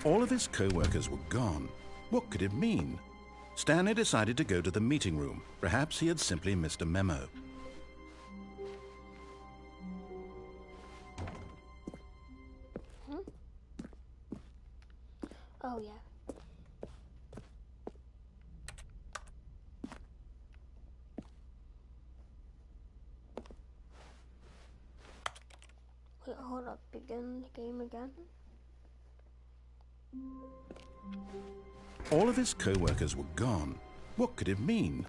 All of his co-workers were gone. What could it mean? Stanley decided to go to the meeting room. Perhaps he had simply missed a memo. Oh, yeah. Wait, hold up. Begin the game again. All of his co-workers were gone. What could it mean?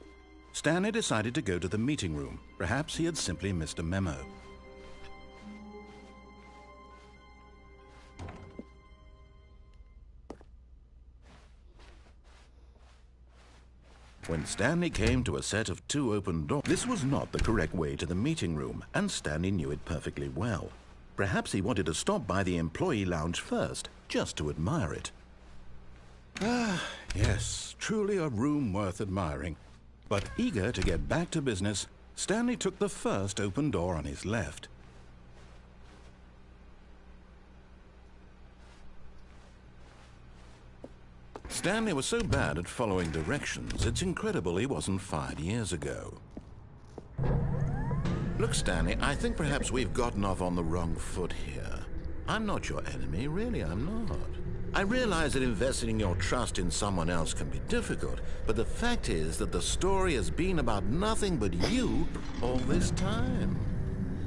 Stanley decided to go to the meeting room. Perhaps he had simply missed a memo. When Stanley came to a set of 2 open doors, this was not the correct way to the meeting room, and Stanley knew it perfectly well. Perhaps he wanted to stop by the employee lounge first, just to admire it. Ah, yes, truly a room worth admiring. But eager to get back to business, Stanley took the first open door on his left. Stanley was so bad at following directions, it's incredible he wasn't fired years ago. Look, Stanley, I think perhaps we've gotten off on the wrong foot here. I'm not your enemy, really, I'm not. I realize that investing your trust in someone else can be difficult, but the fact is that the story has been about nothing but you all this time.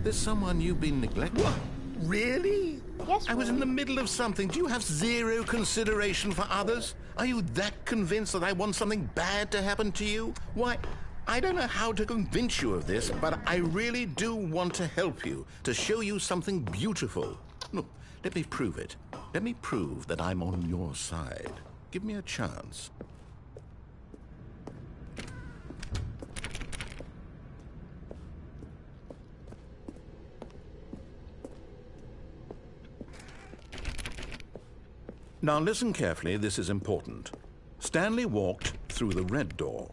There's someone you've been neglecting. What? Really? Yes, I was in the middle of something. Do you have zero consideration for others? Are you that convinced that I want something bad to happen to you? Why, I don't know how to convince you of this, but I really do want to help you, to show you something beautiful. Look, let me prove it. Let me prove that I'm on your side. Give me a chance. Now listen carefully, this is important. Stanley walked through the red door.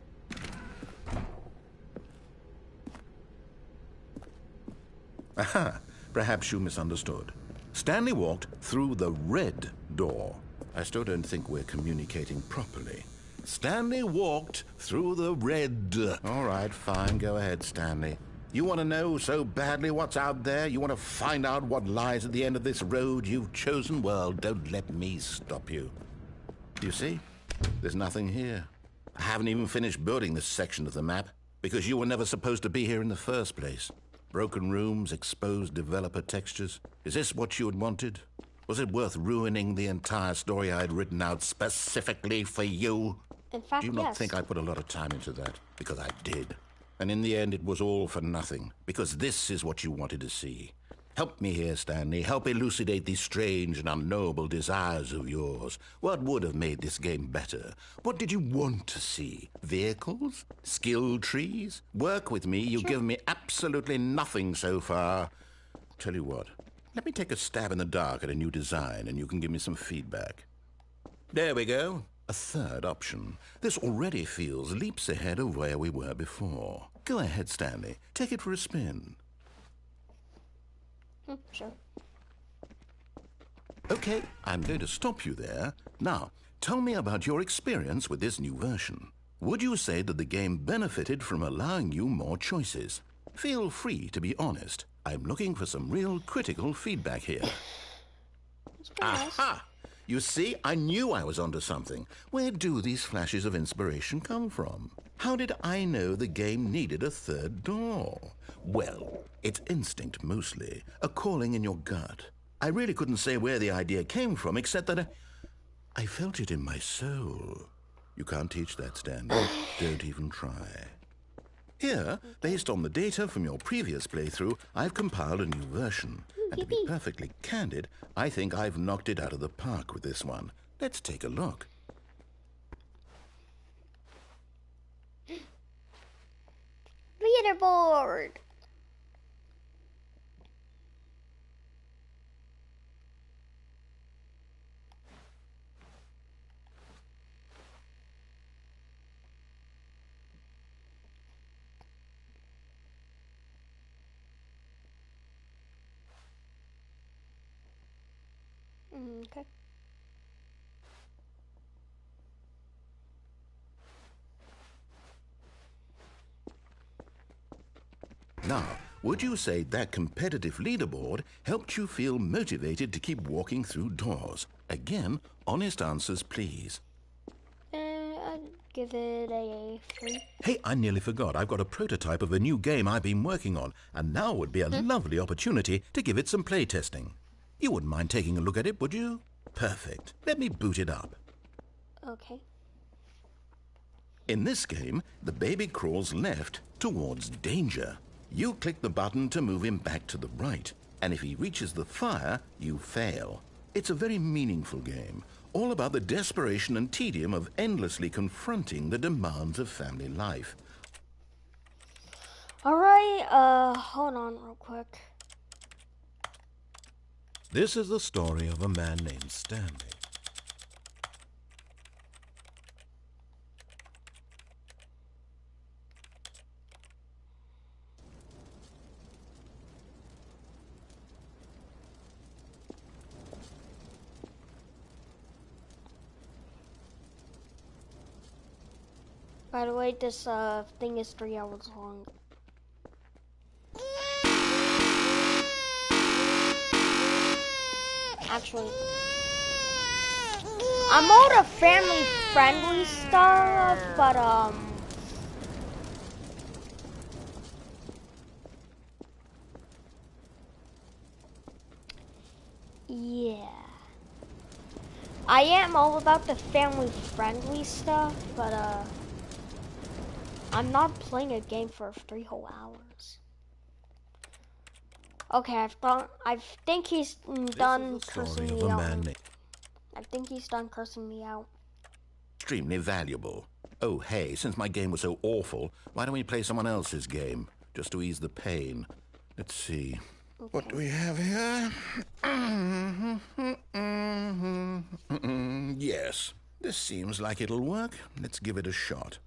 Aha, perhaps you misunderstood. Stanley walked through the red door. I still don't think we're communicating properly. Stanley walked through the red... All right, fine, go ahead, Stanley. You want to know so badly what's out there? You want to find out what lies at the end of this road you've chosen? Well, don't let me stop you. You see? There's nothing here. I haven't even finished building this section of the map, because you were never supposed to be here in the first place. Broken rooms, exposed developer textures. Is this what you had wanted? Was it worth ruining the entire story I had written out specifically for you? In fact, Do you not yes. think I put a lot of time into that? Because I did. And in the end, it was all for nothing, because this is what you wanted to see. Help me here, Stanley. Help elucidate these strange and unknowable desires of yours. What would have made this game better? What did you want to see? Vehicles? Skill trees? Work with me. You've given me absolutely nothing so far. Tell you what, let me take a stab in the dark at a new design, and you can give me some feedback. There we go. A third option. This already feels leaps ahead of where we were before. Go ahead, Stanley. Take it for a spin. Sure. Okay, I'm going to stop you there. Now, tell me about your experience with this new version. Would you say that the game benefited from allowing you more choices? Feel free to be honest. I'm looking for some real critical feedback here. Aha! You see, I knew I was onto something. Where do these flashes of inspiration come from? How did I know the game needed a third door? Well, it's instinct mostly, a calling in your gut. I really couldn't say where the idea came from, except that I felt it in my soul. You can't teach that, Stanley. Don't even try. Here, based on the data from your previous playthrough, I've compiled a new version. And to be perfectly candid, I think I've knocked it out of the park with this one. Let's take a look. Leaderboard. Okay. Now, would you say that competitive leaderboard helped you feel motivated to keep walking through doors? Again, honest answers, please. I'd give it a 3. Hey, I nearly forgot. I've got a prototype of a new game I've been working on, and now would be a lovely opportunity to give it some play testing. You wouldn't mind taking a look at it, would you? Perfect. Let me boot it up. Okay. In this game, the baby crawls left towards danger. You click the button to move him back to the right, and if he reaches the fire, you fail. It's a very meaningful game, all about the desperation and tedium of endlessly confronting the demands of family life. Alright, hold on real quick. This is the story of a man named Stanley. By the way, this thing is 3 hours long. Actually, I'm all the family-friendly stuff, but yeah. I am all about the family-friendly stuff, but I'm not playing a game for 3 whole hours. Okay, I think he's done cursing me out. I think he's done cursing me out. Extremely valuable. Oh, hey, since my game was so awful, why don't we play someone else's game, just to ease the pain? Let's see. Okay. What do we have here? Yes, this seems like it'll work. Let's give it a shot.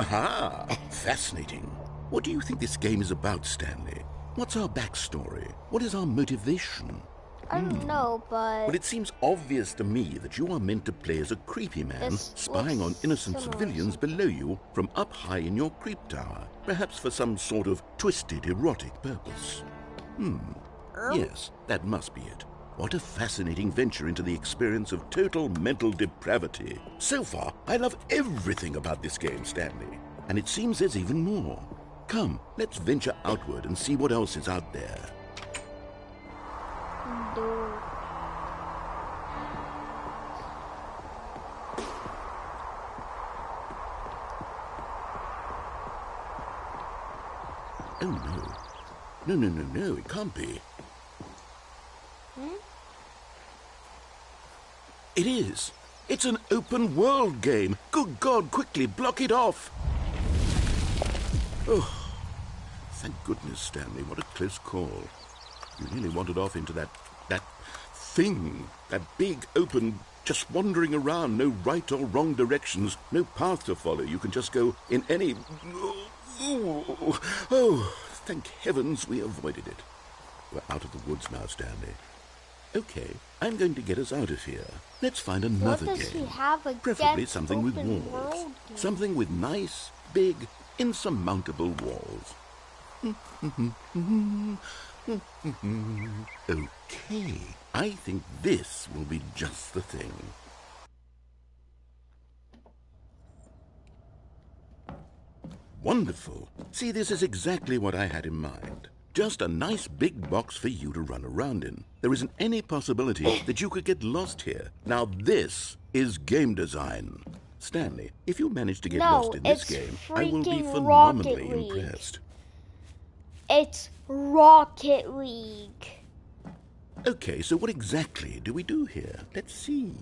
Aha! Fascinating. What do you think this game is about, Stanley? What's our backstory? What is our motivation? I don't know, but... Well, it seems obvious to me that you are meant to play as a creepy man spying on innocent civilians below you from up high in your creep tower, perhaps for some sort of twisted, erotic purpose. Yes, that must be it. What a fascinating venture into the experience of total mental depravity. So far, I love everything about this game, Stanley. And it seems there's even more. Come, let's venture outward and see what else is out there. Oh, no. No, it can't be. It is. It's an open world game. Good God, quickly block it off. Oh, thank goodness, Stanley. What a close call. You nearly wandered off into that thing. That big, open, just wandering around. No right or wrong directions. No path to follow. You can just go in any... Oh, thank heavens we avoided it. We're out of the woods now, Stanley. Okay, I'm going to get us out of here. Let's find another game. What does he have against preferably something with open walls. world games? Something with nice, big, insurmountable walls. Okay, I think this will be just the thing. Wonderful. See, this is exactly what I had in mind. Just a nice big box for you to run around in. There isn't any possibility that you could get lost here. Now this is game design. Stanley, if you manage to get lost in this game, I will be phenomenally impressed. It's Rocket League. Okay, so what exactly do we do here? Let's see.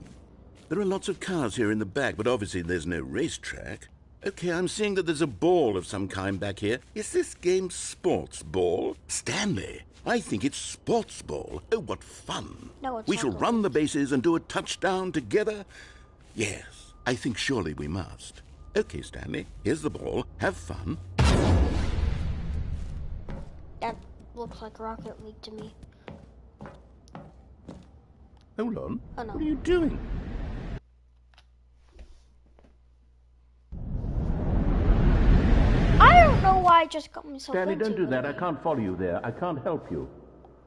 There are lots of cars here in the back, but obviously there's no racetrack. Okay, I'm seeing that there's a ball of some kind back here. Is this game sports ball? Stanley, I think it's sports ball. Oh, what fun. No, it's we not shall good. run the bases and do a touchdown together. Yes, I think surely we must. Okay, Stanley, here's the ball. Have fun. That looks like Rocket League to me. Hold on. Oh, no. What are you doing? I don't know why I just got myself Stanley, into don't do it. that. I can't follow you there. I can't help you.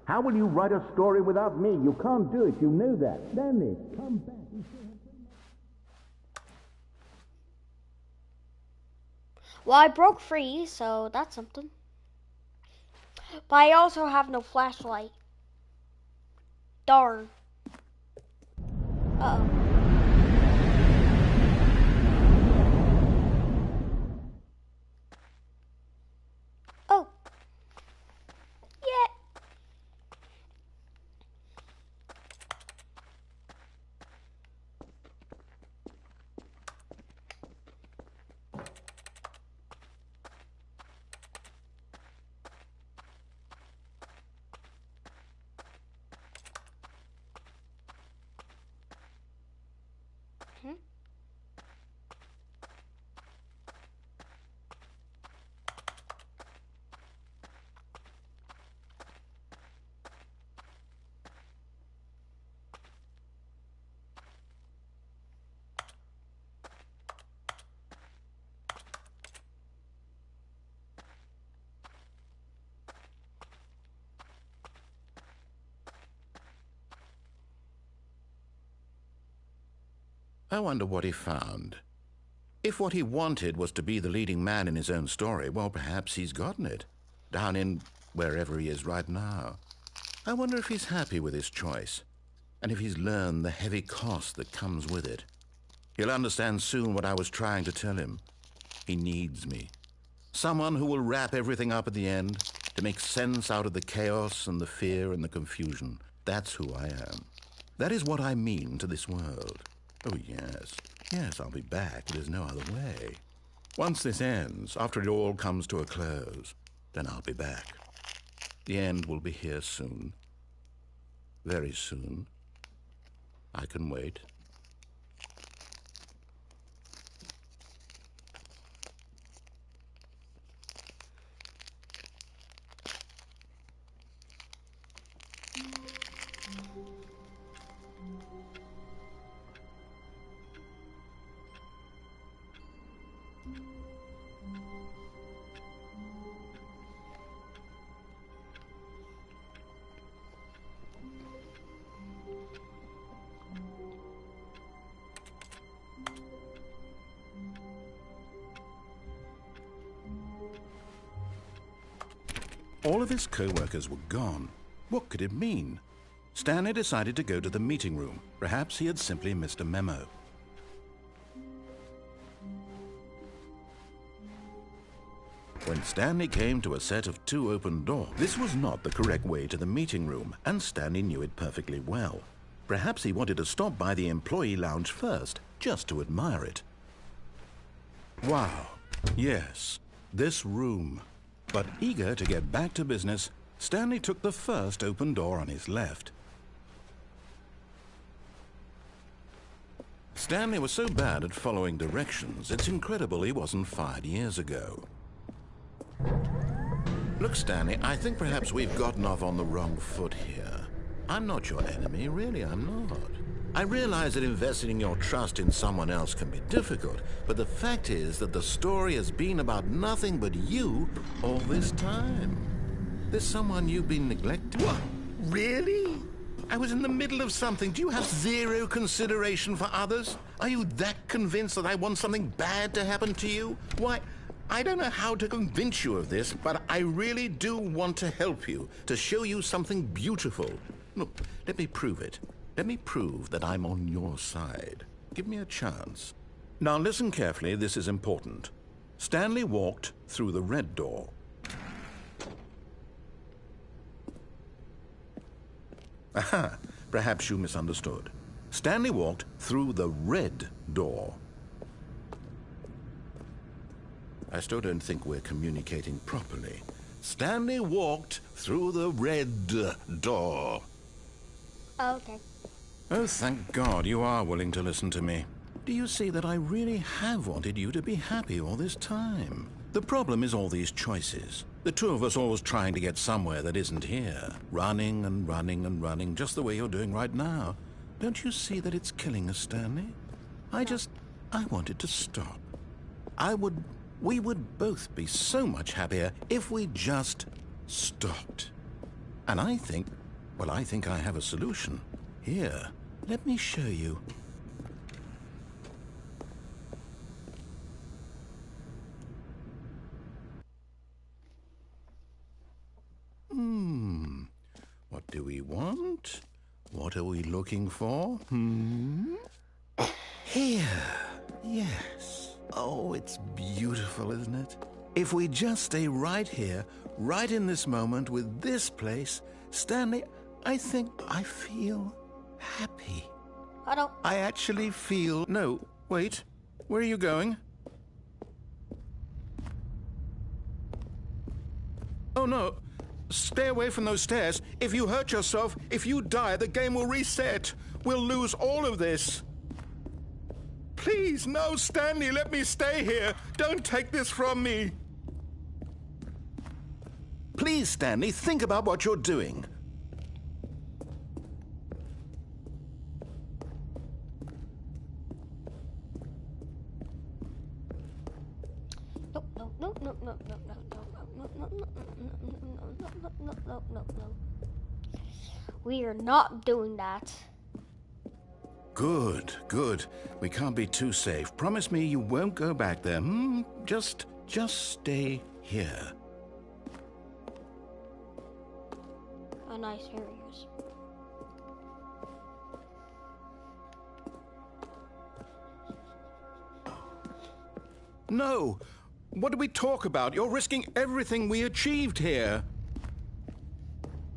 How will you write a story without me? You can't do it. You know that. Stanley, come back. Well, I broke free, so that's something. But I also have no flashlight. Darn. Uh-oh. Oh. Yeah. I wonder what he found. If what he wanted was to be the leading man in his own story, well, perhaps he's gotten it. Down in wherever he is right now. I wonder if he's happy with his choice, and if he's learned the heavy cost that comes with it. He'll understand soon what I was trying to tell him. He needs me. Someone who will wrap everything up at the end, to make sense out of the chaos and the fear and the confusion. That's who I am. That is what I mean to this world. Oh, yes. Yes, I'll be back. There's no other way. Once this ends, after it all comes to a close, then I'll be back. The end will be here soon. Very soon. I can wait. All of his co-workers were gone. What could it mean? Stanley decided to go to the meeting room. Perhaps he had simply missed a memo. When Stanley came to a set of 2 open doors, this was not the correct way to the meeting room, and Stanley knew it perfectly well. Perhaps he wanted to stop by the employee lounge first, just to admire it. Wow, yes, this room. But eager to get back to business, Stanley took the first open door on his left. Stanley was so bad at following directions, it's incredible he wasn't fired years ago. Look, Stanley, I think perhaps we've gotten off on the wrong foot here. I'm not your enemy, really, I'm not. I realize that investing your trust in someone else can be difficult, but the fact is that the story has been about nothing but you all this time. There's someone you've been neglecting. What? Really? I was in the middle of something. Do you have zero consideration for others? Are you that convinced that I want something bad to happen to you? Why, I don't know how to convince you of this, but I really do want to help you, to show you something beautiful. Look, let me prove it. Let me prove that I'm on your side. Give me a chance. Now listen carefully, this is important. Stanley walked through the red door. Aha, perhaps you misunderstood. Stanley walked through the red door. I still don't think we're communicating properly. Stanley walked through the red door. Oh, okay. Oh, thank God you are willing to listen to me. Do you see that I really have wanted you to be happy all this time? The problem is all these choices. The two of us always trying to get somewhere that isn't here. Running and running and running, just the way you're doing right now. Don't you see that it's killing us, Stanley? I wanted to stop. We would both be so much happier if we just stopped. And I think I have a solution. Here, let me show you. What do we want? What are we looking for? Here. Yes. Oh, it's beautiful, isn't it? If we just stay right here, right in this moment with this place, Stanley, I think I feel happy. I actually feel... No, wait. Where are you going? Oh, no. Stay away from those stairs. If you hurt yourself, if you die, the game will reset. We'll lose all of this. Please, no, Stanley, let me stay here. Don't take this from me. Please, Stanley, think about what you're doing. No. We are not doing that. Good, good. We can't be too safe. Promise me you won't go back there. Just stay here. A nice areas. No! What did we talk about? You're risking everything we achieved here.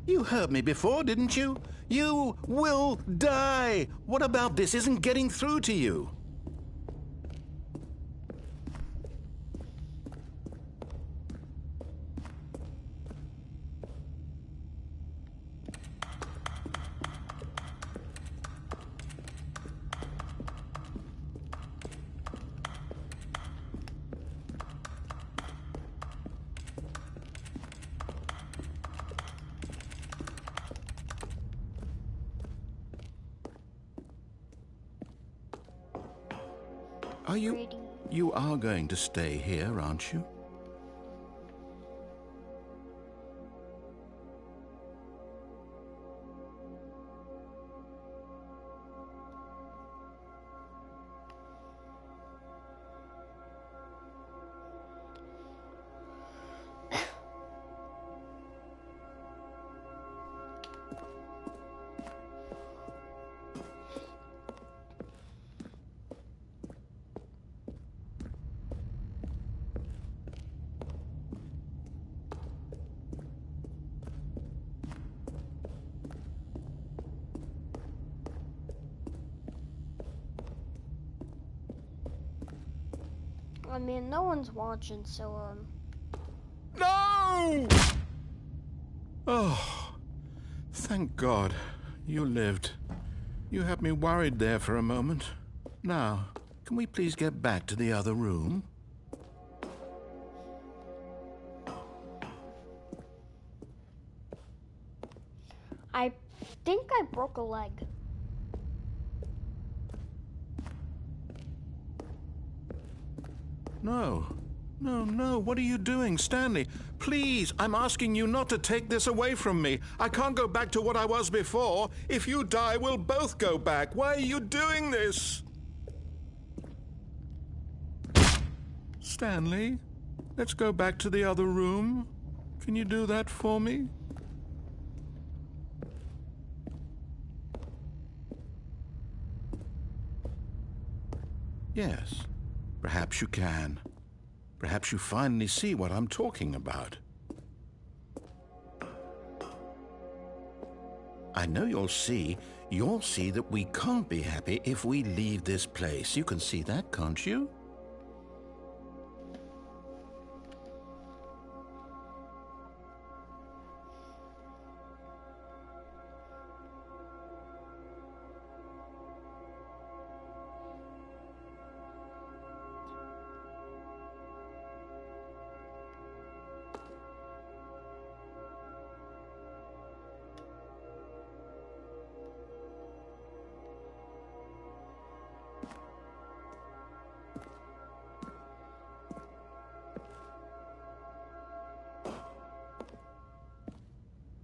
You heard me before, didn't you? You will die! What about this isn't getting through to you? You are going to stay here, aren't you? I mean, no one's watching, so, No! Oh, thank God you lived. You had me worried there for a moment. Now, can we please get back to the other room? I think I broke a leg. No, what are you doing, Stanley? Please, I'm asking you not to take this away from me. I can't go back to what I was before. If you die, we'll both go back. Why are you doing this? Stanley, let's go back to the other room. Can you do that for me? Yes, perhaps you can. Perhaps you finally see what I'm talking about. I know you'll see that we can't be happy if we leave this place. You can see that, can't you?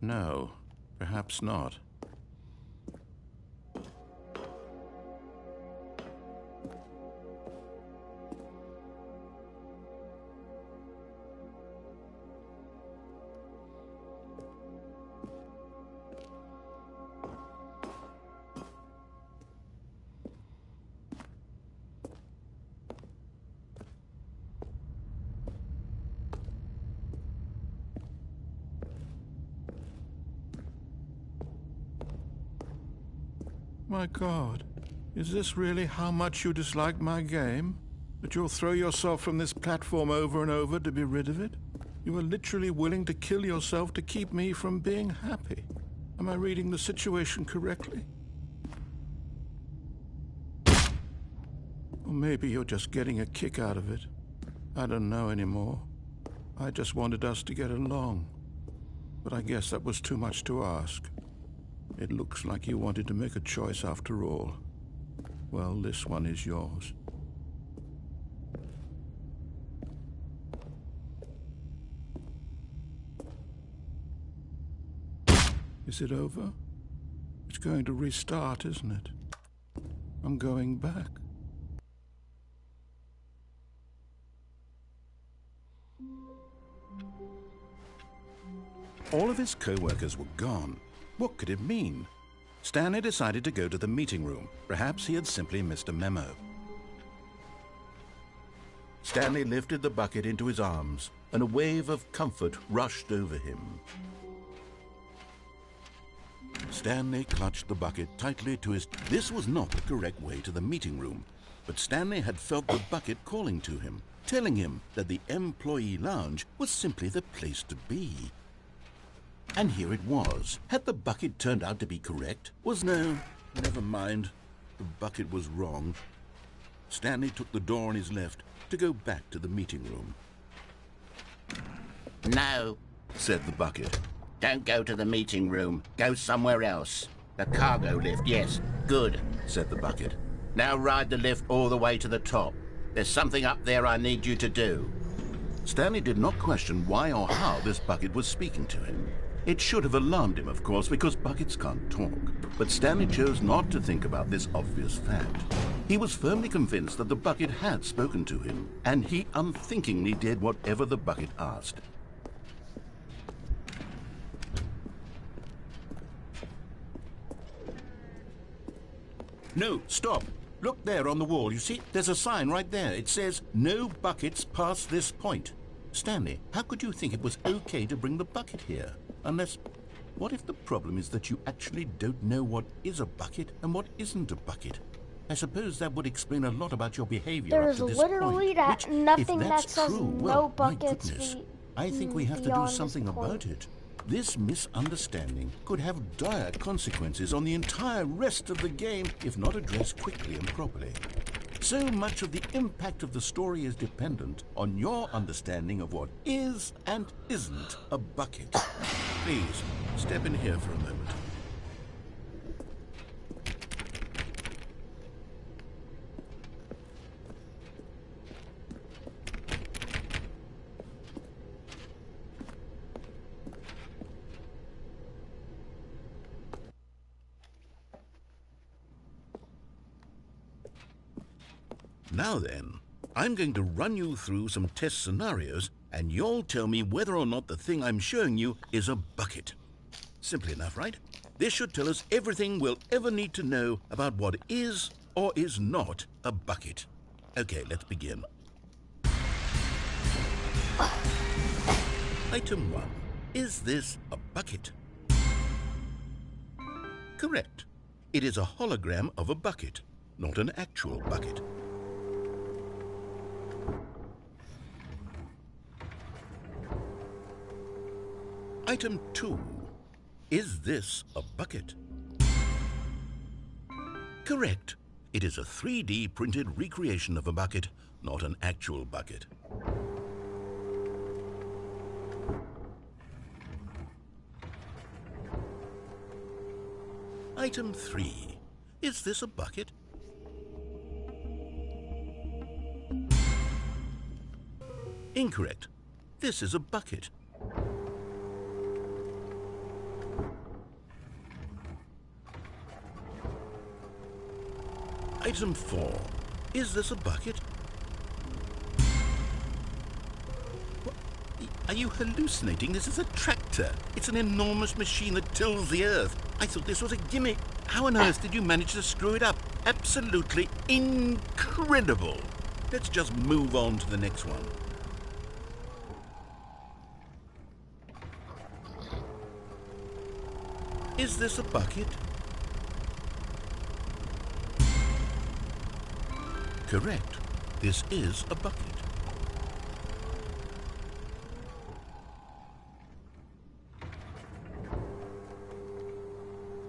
No, perhaps not. My God, is this really how much you dislike my game? That you'll throw yourself from this platform over and over to be rid of it? You are literally willing to kill yourself to keep me from being happy. Am I reading the situation correctly? Or maybe you're just getting a kick out of it. I don't know anymore. I just wanted us to get along. But I guess that was too much to ask. It looks like you wanted to make a choice after all. Well, this one is yours. Is it over? It's going to restart, isn't it? I'm going back. All of his co-workers were gone. What could it mean? Stanley decided to go to the meeting room. Perhaps he had simply missed a memo. Stanley lifted the bucket into his arms, and a wave of comfort rushed over him. Stanley clutched the bucket tightly to his... This was not the correct way to the meeting room, but Stanley had felt the bucket calling to him, telling him that the employee lounge was simply the place to be. And here it was. Had the bucket turned out to be correct? No, never mind. The bucket was wrong. Stanley took the door on his left to go back to the meeting room. No, Said the bucket. don't go to the meeting room. Go somewhere else. The cargo lift, yes. Good. Said the bucket. Now ride the lift all the way to the top. There's something up there I need you to do. Stanley did not question why or how this bucket was speaking to him. It should have alarmed him, of course, because buckets can't talk. But Stanley chose not to think about this obvious fact. He was firmly convinced that the bucket had spoken to him, and he unthinkingly did whatever the bucket asked. No, stop. Look there on the wall. You see, there's a sign right there. It says, "No buckets past this point." Stanley, how could you think it was okay to bring the bucket here? Unless, what if the problem is that you actually don't know what is a bucket and what isn't a bucket? I suppose that would explain a lot about your behavior There's up to this literally point. Which, nothing if that's that says true, no well, my buckets goodness, I think we have to do beyond something this point. about it. This misunderstanding could have dire consequences on the entire rest of the game if not addressed quickly and properly. So much of the impact of the story is dependent on your understanding of what is and isn't a bucket. Please, step in here for a moment. Now then, I'm going to run you through some test scenarios, and you'll tell me whether or not the thing I'm showing you is a bucket. Simple enough, right? This should tell us everything we'll ever need to know about what is or is not a bucket. Okay, let's begin. Item 1. Is this a bucket? Correct. It is a hologram of a bucket, not an actual bucket. Item 2. Is this a bucket? Correct. It is a 3D printed recreation of a bucket, not an actual bucket. Item 3. Is this a bucket? Incorrect. This is a bucket. Item 4. Is this a bucket? What? Are you hallucinating? This is a tractor. It's an enormous machine that tills the earth. I thought this was a gimmick. How on earth did you manage to screw it up? Absolutely incredible. Let's just move on to the next one. Is this a bucket? Correct. This is a bucket.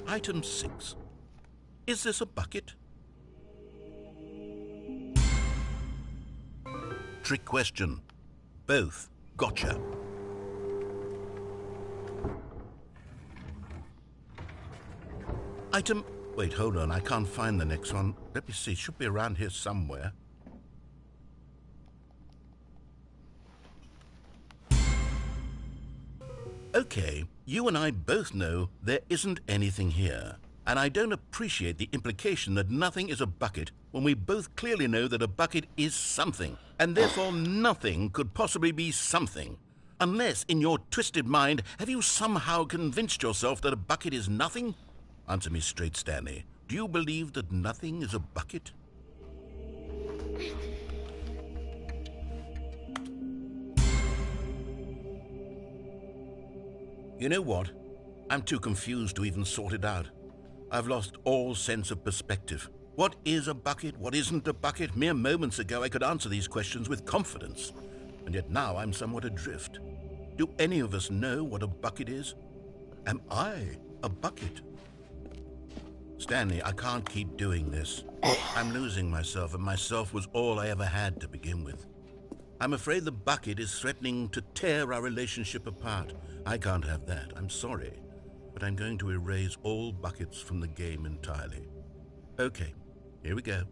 Item 6. Is this a bucket? Trick question. Both. Gotcha. Item... Wait, hold on. I can't find the next one. Let me see. It should be around here somewhere. Okay, you and I both know there isn't anything here. And I don't appreciate the implication that nothing is a bucket when we both clearly know that a bucket is something, and therefore nothing could possibly be something. Unless, in your twisted mind, have you somehow convinced yourself that a bucket is nothing? Answer me straight, Stanley. Do you believe that nothing is a bucket? You know what? I'm too confused to even sort it out. I've lost all sense of perspective. What is a bucket? What isn't a bucket? Mere moments ago I could answer these questions with confidence. And yet now I'm somewhat adrift. Do any of us know what a bucket is? Am I a bucket? Stanley, I can't keep doing this. I'm losing myself, and myself was all I ever had to begin with. I'm afraid the bucket is threatening to tear our relationship apart. I can't have that. I'm sorry. But I'm going to erase all buckets from the game entirely. Okay, here we go.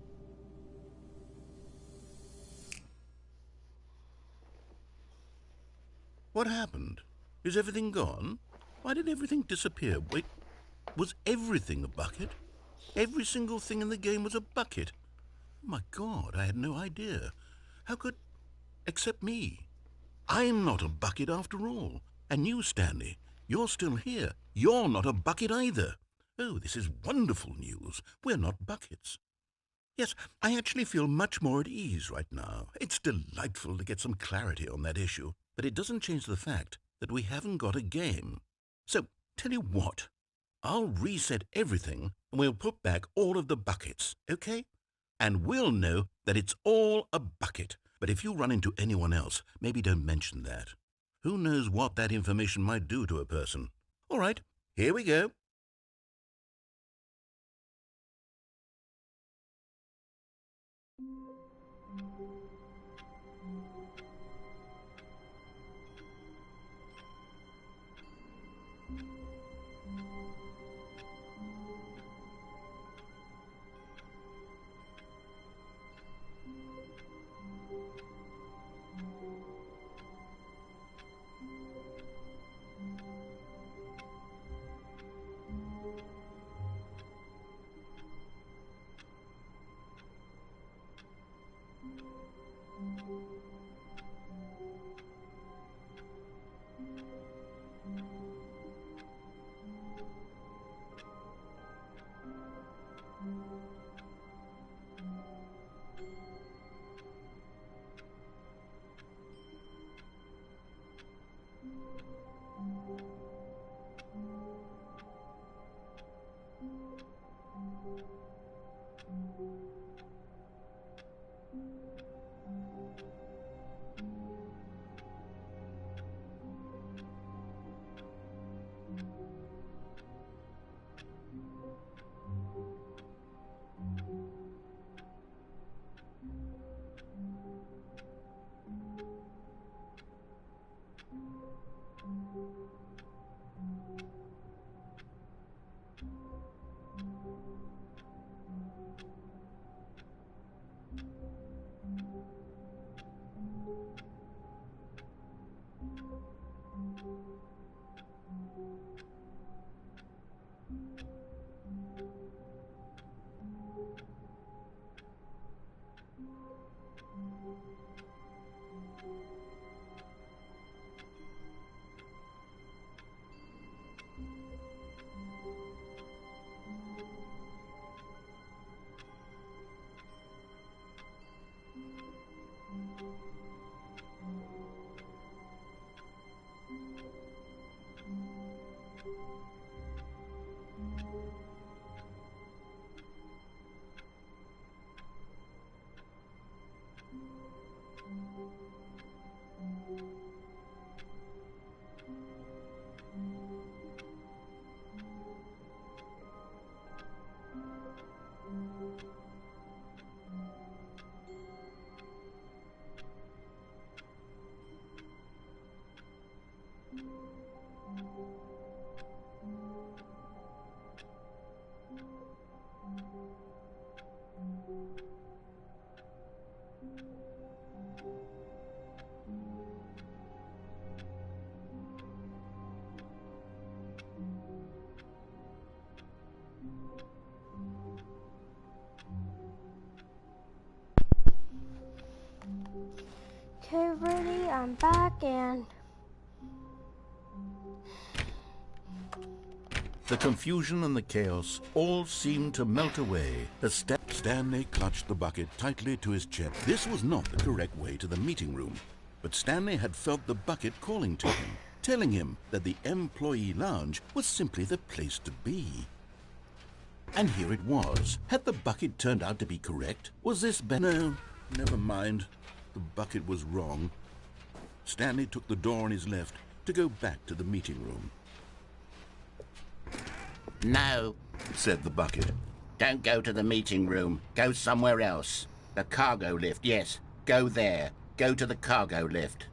What happened? Is everything gone? Why did everything disappear? Wait, was everything a bucket? Every single thing in the game was a bucket. Oh my God, I had no idea. How could... except me. I'm not a bucket after all. And you, Stanley, you're still here. You're not a bucket either. Oh, this is wonderful news. We're not buckets. Yes, I actually feel much more at ease right now. It's delightful to get some clarity on that issue. But it doesn't change the fact that we haven't got a game. So, tell you what. I'll reset everything and we'll put back all of the buckets, okay? And we'll know that it's all a bucket. But if you run into anyone else, maybe don't mention that. Who knows what that information might do to a person? All right, here we go. I'm back and... The confusion and the chaos all seemed to melt away as Stanley clutched the bucket tightly to his chest. This was not the correct way to the meeting room, but Stanley had felt the bucket calling to him, telling him that the employee lounge was simply the place to be. And here it was. Had the bucket turned out to be correct? Was this No, never mind. The bucket was wrong. Stanley took the door on his left to go back to the meeting room. No, Said the bucket. don't go to the meeting room. Go somewhere else. The cargo lift, yes. Go there. Go to the cargo lift.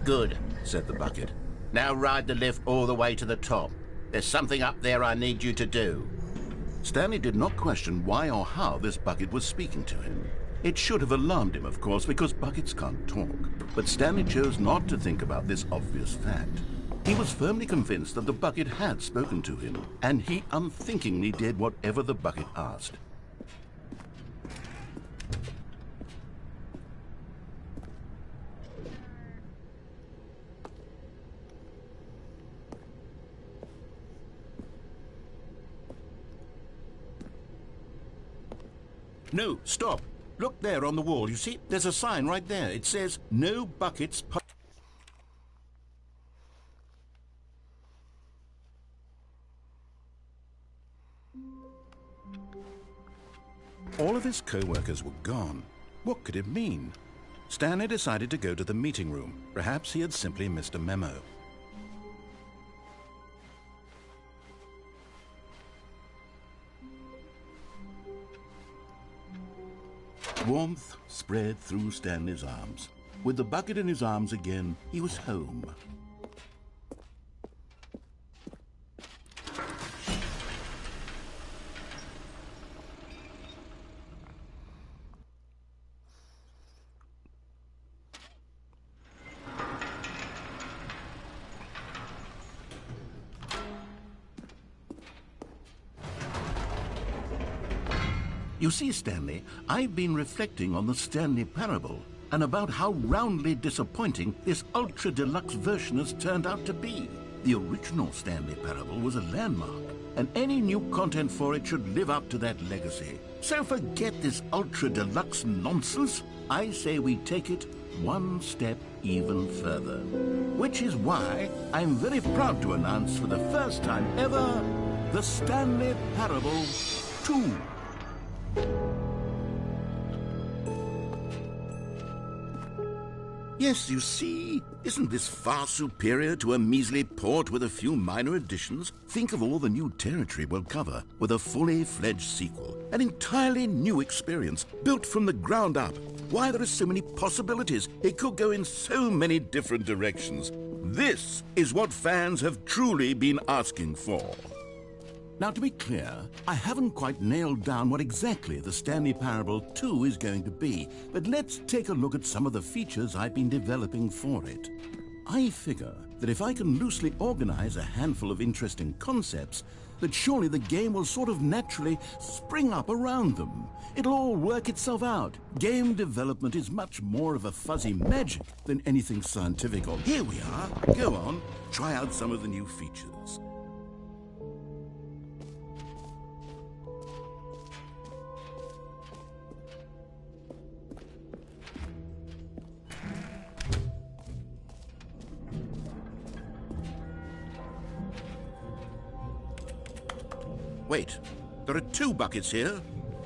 Good, Said the bucket. now ride the lift all the way to the top. There's something up there I need you to do. Stanley did not question why or how this bucket was speaking to him. It should have alarmed him, of course, because buckets can't talk. But Stanley chose not to think about this obvious fact. He was firmly convinced that the bucket had spoken to him, and he unthinkingly did whatever the bucket asked. No, stop. Look there on the wall. You see, there's a sign right there. It says, "No buckets." All of his co-workers were gone. What could it mean? Stanley decided to go to the meeting room. Perhaps he had simply missed a memo. Warmth spread through Stanley's arms. With the bucket in his arms again, he was home. You see, Stanley, I've been reflecting on the Stanley Parable and about how roundly disappointing this ultra-deluxe version has turned out to be. The original Stanley Parable was a landmark, and any new content for it should live up to that legacy. So forget this ultra-deluxe nonsense. I say we take it one step even further. Which is why I'm very proud to announce for the first time ever, the Stanley Parable 2. Yes, you see, isn't this far superior to a measly port with a few minor additions? Think of all the new territory we'll cover with a fully fledged sequel. An entirely new experience, built from the ground up. Why, there are so many possibilities. It could go in so many different directions. This is what fans have truly been asking for. Now, to be clear, I haven't quite nailed down what exactly the Stanley Parable 2 is going to be, but let's take a look at some of the features I've been developing for it. I figure that if I can loosely organize a handful of interesting concepts, that surely the game will sort of naturally spring up around them. It'll all work itself out. Game development is much more of a fuzzy magic than anything scientific. Or here we are. Go on, try out some of the new features. Wait, there are 2 buckets here?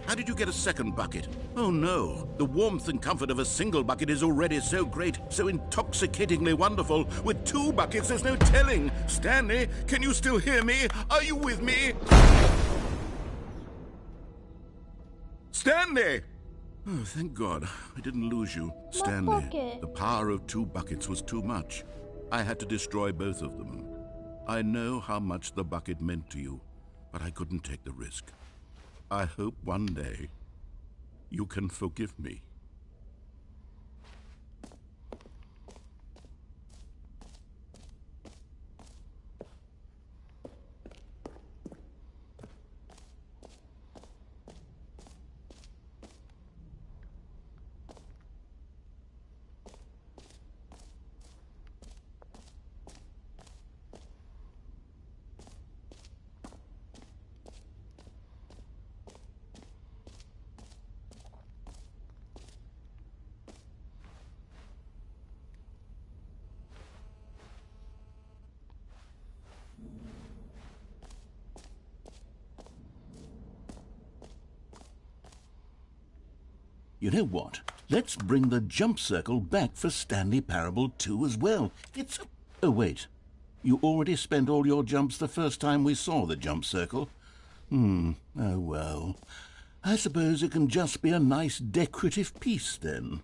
How did you get a second bucket? Oh no, the warmth and comfort of a single bucket is already so great, so intoxicatingly wonderful. With 2 buckets, there's no telling. Stanley, can you still hear me? Are you with me? Stanley! Oh, thank God, I didn't lose you. Stanley, bucket? the power of 2 buckets was too much. I had to destroy both of them. I know how much the bucket meant to you, but I couldn't take the risk. I hope one day you can forgive me. You know what? Let's bring the jump circle back for Stanley Parable 2 as well. It's... Oh, wait. You already spent all your jumps the first time we saw the jump circle. Oh, well. I suppose it can just be a nice decorative piece, then.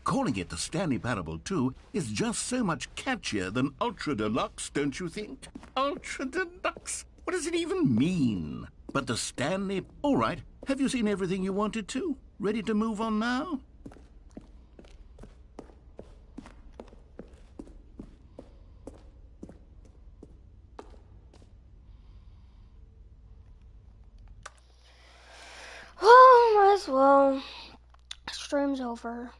Calling it the Stanley Parable 2 is just so much catchier than Ultra Deluxe, don't you think? Ultra Deluxe? What does it even mean? But the Stanley... All right, have you seen everything you wanted to? Ready to move on now? Oh, might as well. Stream's over.